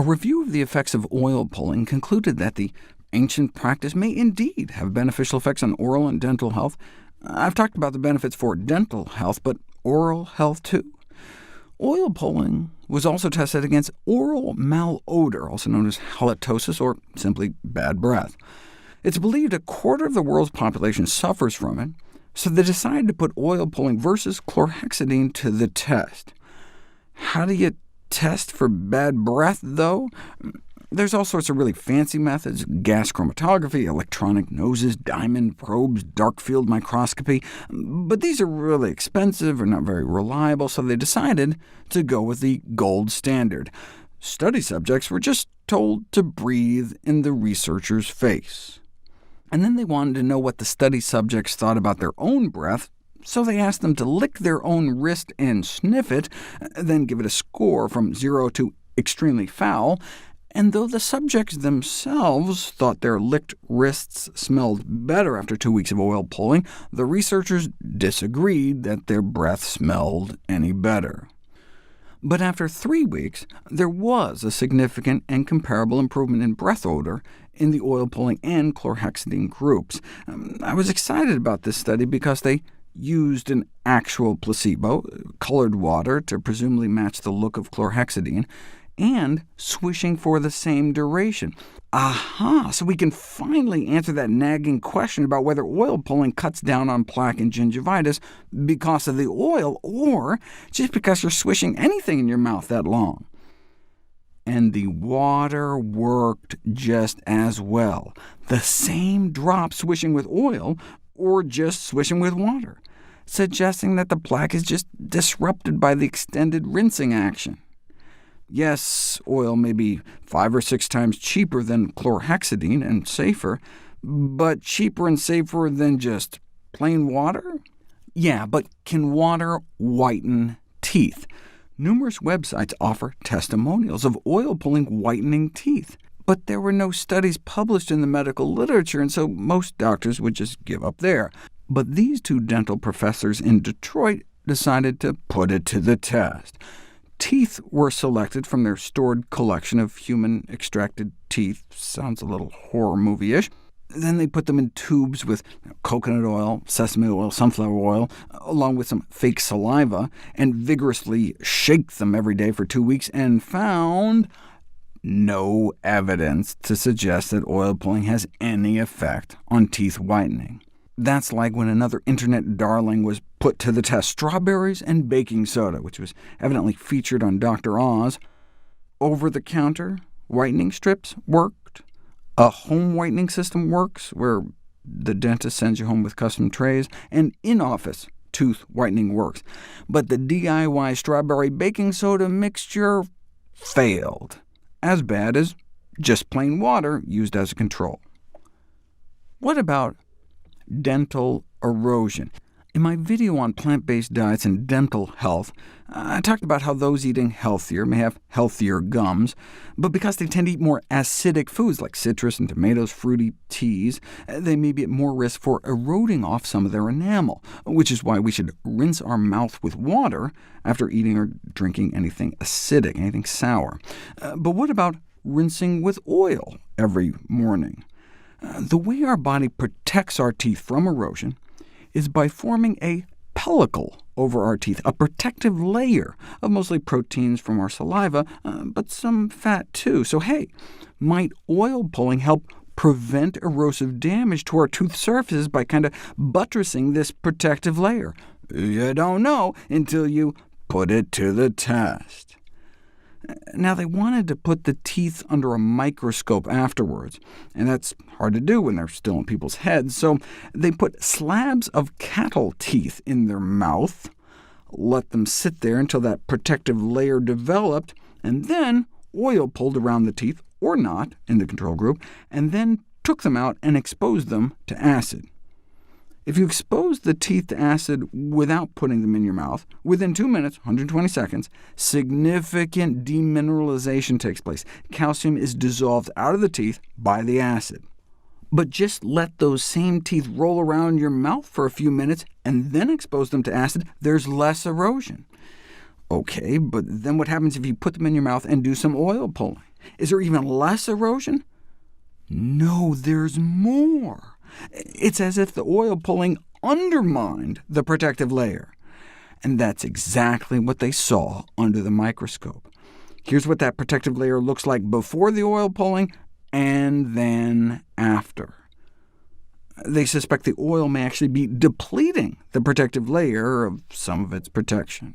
review of the effects of oil pulling concluded that the ancient practice may indeed have beneficial effects on oral and dental health. I've talked about the benefits for dental health, but oral health too. Oil pulling was also tested against oral malodor, also known as halitosis, or simply bad breath. It's believed a quarter of the world's population suffers from it, so they decided to put oil pulling versus chlorhexidine to the test. How do you test for bad breath, though? There's all sorts of really fancy methods: gas chromatography, electronic noses, diamond probes, dark field microscopy, but these are really expensive or not very reliable, so they decided to go with the gold standard. Study subjects were just told to breathe in the researcher's face. And then they wanted to know what the study subjects thought about their own breath, so they asked them to lick their own wrist and sniff it, then give it a score from 0 to extremely foul. And though the subjects themselves thought their licked wrists smelled better after 2 weeks of oil pulling, the researchers disagreed that their breath smelled any better. But after 3 weeks, there was a significant and comparable improvement in breath odor in the oil-pulling and chlorhexidine groups. I was excited about this study because they used an actual placebo, colored water to presumably match the look of chlorhexidine, and swishing for the same duration. Aha! So we can finally answer that nagging question about whether oil pulling cuts down on plaque and gingivitis because of the oil, or just because you're swishing anything in your mouth that long. And the water worked just as well. The same drop swishing with oil, or just swishing with water, suggesting that the plaque is just disrupted by the extended rinsing action. Yes, oil may be 5 or 6 times cheaper than chlorhexidine and safer, but cheaper and safer than just plain water? Yeah, but can water whiten teeth? Numerous websites offer testimonials of oil pulling whitening teeth, but there were no studies published in the medical literature, and so most doctors would just give up there. But these 2 dental professors in Detroit decided to put it to the test. Teeth were selected from their stored collection of human-extracted teeth. Sounds a little horror movie-ish. Then they put them in tubes with coconut oil, sesame oil, sunflower oil, along with some fake saliva, and vigorously shake them every day for 2 weeks, and found no evidence to suggest that oil pulling has any effect on teeth whitening. That's like when another internet darling was put to the test: strawberries and baking soda, which was evidently featured on Dr. Oz. Over-the-counter whitening strips worked. A home whitening system works, where the dentist sends you home with custom trays, and in-office tooth whitening works. But the DIY strawberry baking soda mixture failed, as bad as just plain water used as a control. What about dental erosion? In my video on plant-based diets and dental health, I talked about how those eating healthier may have healthier gums, but because they tend to eat more acidic foods like citrus and tomatoes, fruity teas, they may be at more risk for eroding off some of their enamel, which is why we should rinse our mouth with water after eating or drinking anything acidic, anything sour. But what about rinsing with oil every morning? The way our body protects our teeth from erosion is by forming a pellicle over our teeth, a protective layer of mostly proteins from our saliva, but some fat too. So hey, might oil pulling help prevent erosive damage to our tooth surfaces by kind of buttressing this protective layer? You don't know until you put it to the test. Now, they wanted to put the teeth under a microscope afterwards, and that's hard to do when they're still in people's heads, so they put slabs of cattle teeth in their mouth, let them sit there until that protective layer developed, and then oil pulled around the teeth, or not, in the control group, and then took them out and exposed them to acid. If you expose the teeth to acid without putting them in your mouth, within 2 minutes, 120 seconds, significant demineralization takes place. Calcium is dissolved out of the teeth by the acid. But just let those same teeth roll around your mouth for a few minutes, and then expose them to acid, there's less erosion. OK, but then what happens if you put them in your mouth and do some oil pulling? Is there even less erosion? No, there's more. It's as if the oil pulling undermined the protective layer. And that's exactly what they saw under the microscope. Here's what that protective layer looks like before the oil pulling, and then after. They suspect the oil may actually be depleting the protective layer of some of its protection.